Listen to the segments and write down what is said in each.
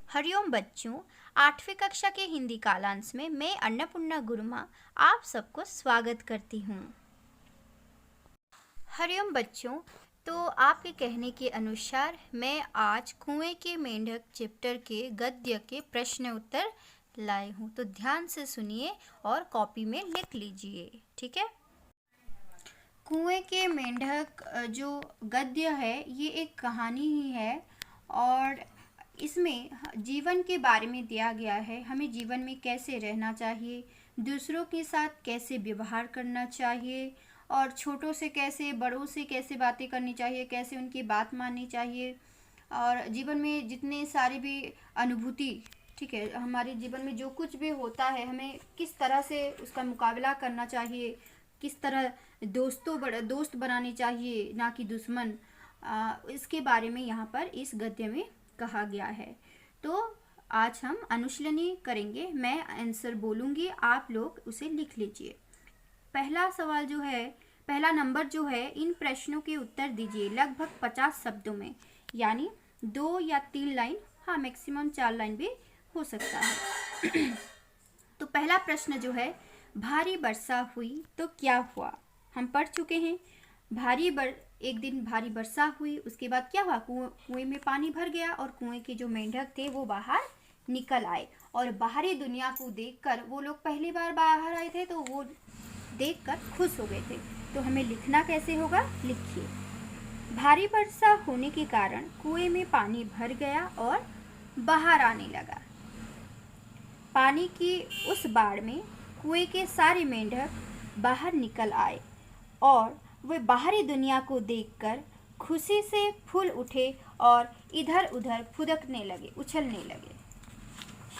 हरिओम बच्चों, 8वीं कक्षा के हिंदी कालांश में मैं अन्नपूर्णा गुरुमा आप सबको स्वागत करती हूँ। हरिओम बच्चों, तो आपके कहने के अनुसार मैं आज कुएं के मेंढक चैप्टर के गद्य के प्रश्न उत्तर लाई हूँ, तो ध्यान से सुनिए और कॉपी में लिख लीजिए, ठीक है। कुएं के मेंढक जो गद्य है ये एक कहानी ही है और इसमें जीवन के बारे में दिया गया है। हमें जीवन में कैसे रहना चाहिए, दूसरों के साथ कैसे व्यवहार करना चाहिए और छोटों से कैसे, बड़ों से कैसे बातें करनी चाहिए, कैसे उनकी बात माननी चाहिए और जीवन में जितने सारी भी अनुभूति, ठीक है, हमारे जीवन में जो कुछ भी होता है हमें किस तरह से उसका मुकाबला करना चाहिए, किस तरह दोस्त बनाने चाहिए ना कि दुश्मन, इसके बारे में यहाँ पर इस गद्य में कहा गया है। तो आज हम अनुशीलनी करेंगे, मैं आंसर बोलूँगी, आप लोग उसे लिख लीजिए। पहला सवाल जो है, पहला नंबर जो है, इन प्रश्नों के उत्तर दीजिए लगभग 50 शब्दों में, यानी 2 या 3 लाइन, हाँ मैक्सिमम 4 लाइन भी हो सकता है। तो पहला प्रश्न जो है, भारी वर्षा हुई तो क्या हुआ? हम पढ़ चुके हैं। एक दिन भारी वर्षा हुई, उसके बाद क्या हुआ? कुएं में पानी भर गया और कुएं के जो मेंढक थे वो बाहर निकल आए और बाहरी दुनिया को देखकर, वो लोग पहली बार बाहर आए थे तो वो देखकर खुश हो गए थे। तो हमें लिखना कैसे होगा? लिखिए, भारी वर्षा होने के कारण कुएं में पानी भर गया और बाहर आने लगा। पानी की उस बाढ़ में कुएं के सारे मेंढक बाहर निकल आए और वे बाहरी दुनिया को देखकर खुशी से फूल उठे और इधर उधर फुदकने लगे, उछलने लगे।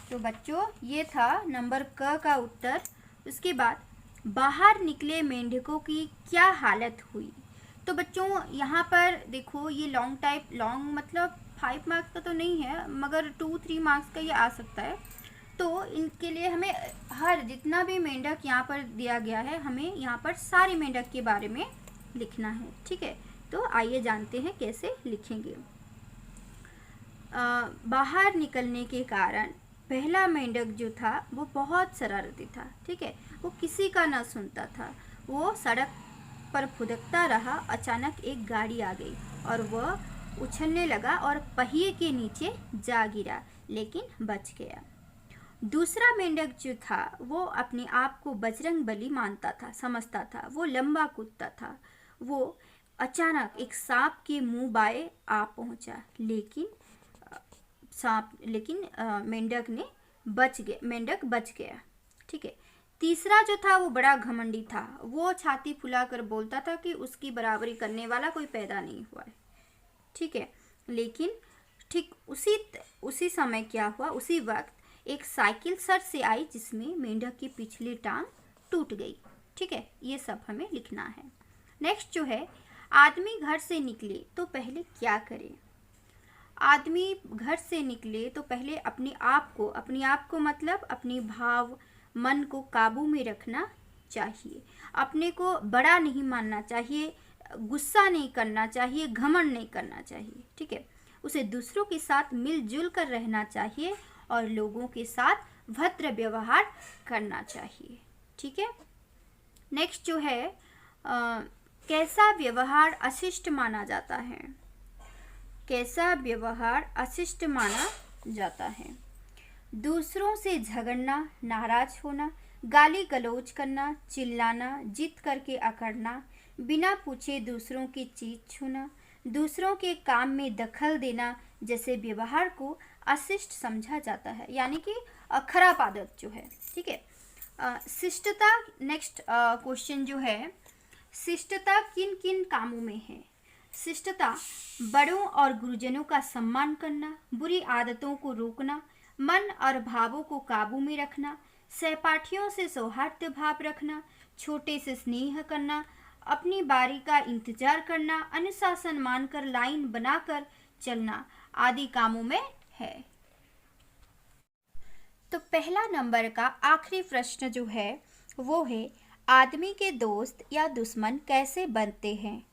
तो बच्चों, ये था नंबर क का उत्तर। उसके बाद बाहर निकले मेंढकों की क्या हालत हुई? तो बच्चों यहाँ पर देखो, ये लॉन्ग मतलब 5 मार्क्स का तो नहीं है, मगर 2-3 मार्क्स का ये आ सकता है। तो इनके लिए हमें हर जितना भी मेंढक यहाँ पर दिया गया है, हमें यहाँ पर सारे मेंढक के बारे में लिखना है, ठीक है। तो आइए जानते हैं कैसे लिखेंगे। बाहर निकलने के कारण पहला मेंढक जो था वो बहुत शरारती था, ठीक है, वो किसी का ना सुनता था, वो सड़क पर फुदकता रहा। अचानक एक गाड़ी आ गई और वह उछलने लगा और पहिए के नीचे जा गिरा, लेकिन बच गया। दूसरा मेंढक जो था वो अपने आप को बजरंगबली मानता था, समझता था, वो लंबा कूदता था। वो अचानक एक सांप के मुंह बाएं आ पहुंचा, लेकिन मेंढक बच गया, ठीक है। तीसरा जो था वो बड़ा घमंडी था, वो छाती फुलाकर बोलता था कि उसकी बराबरी करने वाला कोई पैदा नहीं हुआ है, ठीक है। लेकिन ठीक उसी समय क्या हुआ, उसी वक्त एक साइकिल सर से आई जिसमें मेंढक की पिछली टांग टूट गई, ठीक है। ये सब हमें लिखना है। नेक्स्ट जो है, आदमी घर से निकले तो पहले क्या करे? आदमी घर से निकले तो पहले अपने आप को मतलब अपने भाव मन को काबू में रखना चाहिए। अपने को बड़ा नहीं मानना चाहिए, गुस्सा नहीं करना चाहिए, घमंड नहीं करना चाहिए, ठीक है। उसे दूसरों के साथ मिलजुल कर रहना चाहिए और लोगों के साथ भद्र व्यवहार करना चाहिए, ठीक है। नेक्स्ट जो है, कैसा व्यवहार अशिष्ट माना जाता है? कैसा व्यवहार अशिष्ट माना जाता है? दूसरों से झगड़ना, नाराज होना, गाली गलौज करना, चिल्लाना, जिद करके अकड़ना, बिना पूछे दूसरों की चीज छूना, दूसरों के काम में दखल देना जैसे व्यवहार को अशिष्ट समझा जाता है, यानी कि खराब आदत जो है, ठीक है। शिष्टता, नेक्स्ट क्वेश्चन जो है, शिष्टता किन किन कामों में है? शिष्टता बड़ों और गुरुजनों का सम्मान करना, बुरी आदतों को रोकना, मन और भावों को काबू में रखना, सहपाठियों से सौहार्द भाव रखना, छोटे से स्नेह करना, अपनी बारी का इंतजार करना, अनुशासन मानकर लाइन बनाकर चलना आदि कामों में है। तो पहला नंबर का आखिरी प्रश्न जो है वो है, आदमी के दोस्त या दुश्मन कैसे बनते हैं?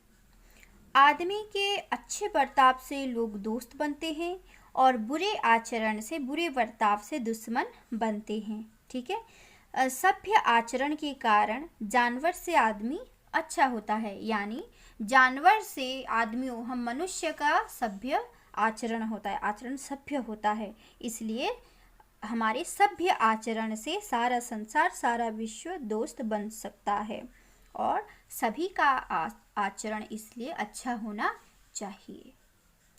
आदमी के अच्छे बर्ताव से लोग दोस्त बनते हैं और बुरे आचरण से, बुरे बर्ताव से दुश्मन बनते हैं। ठीक है। सभ्य आचरण के कारण जानवर से आदमी अच्छा होता है, यानी जानवर से आदमी, हम मनुष्य का सभ्य आचरण होता है, आचरण सभ्य होता है। इसलिए हमारे सभ्य आचरण से सारा संसार, सारा विश्व दोस्त बन सकता है और सभी का आचरण इसलिए अच्छा होना चाहिए।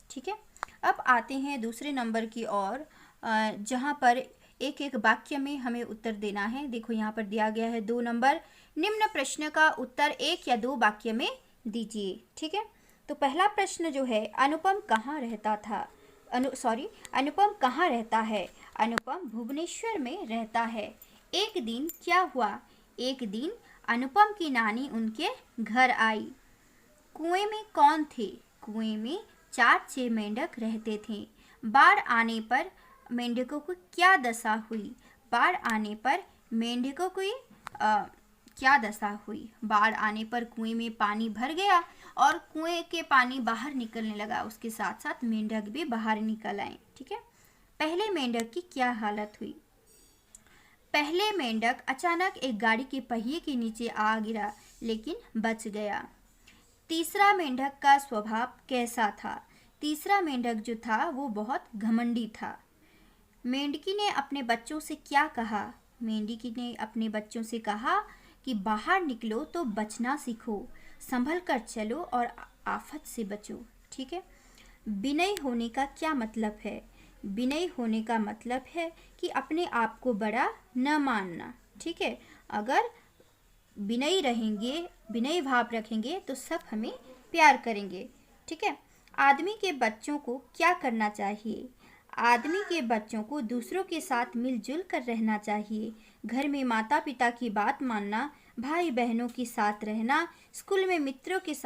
ठीक है। अब आते हैं दूसरे नंबर की ओर, जहाँ पर एक एक वाक्य में हमें उत्तर देना है। देखो यहाँ पर दिया गया है 2 नंबर। निम्न प्रश्न का उत्तर 1 या 2 वाक्य में दीजिए। ठीक है। तो पहला प्रश्न जो है, अनुपम कहाँ रहता था? अनुपम कहाँ रहता है? अनुपम भुवनेश्वर में रहता है। एक दिन क्या हुआ? एक दिन अनुपम की नानी उनके घर आई। कुएं में कौन थे? कुएं में 4-6 मेंढक रहते थे। बाढ़ आने पर मेंढकों को क्या दशा हुई? बाढ़ आने पर मेंढकों की क्या दशा हुई? बाढ़ आने पर कुएं में पानी भर गया और कुएं के पानी बाहर निकलने लगा, उसके साथ साथ मेंढक भी बाहर निकल आए। ठीक है। पहले मेंढक की क्या हालत हुई? पहले मेंढक अचानक एक गाड़ी के पहिए के नीचे आ गिरा, लेकिन बच गया। तीसरा मेंढक का स्वभाव कैसा था? तीसरा मेंढक जो था वो बहुत घमंडी था। मेंढकी ने अपने बच्चों से क्या कहा? मेंढकी ने अपने बच्चों से कहा कि बाहर निकलो तो बचना सीखो, संभल कर चलो और आफत से बचो। ठीक है। विनयी होने का क्या मतलब है? विनयी होने का मतलब है कि अपने आप को बड़ा न मानना। ठीक है। अगर विनयी रहेंगे, विनयी भाव रखेंगे तो सब हमें प्यार करेंगे। ठीक है। आदमी के बच्चों को क्या करना चाहिए? आदमी के बच्चों को दूसरों के साथ मिलजुल कर रहना चाहिए। घर में माता पिता की बात मानना, भाई बहनों के साथ रहना, स्कूल में मित्रों के साथ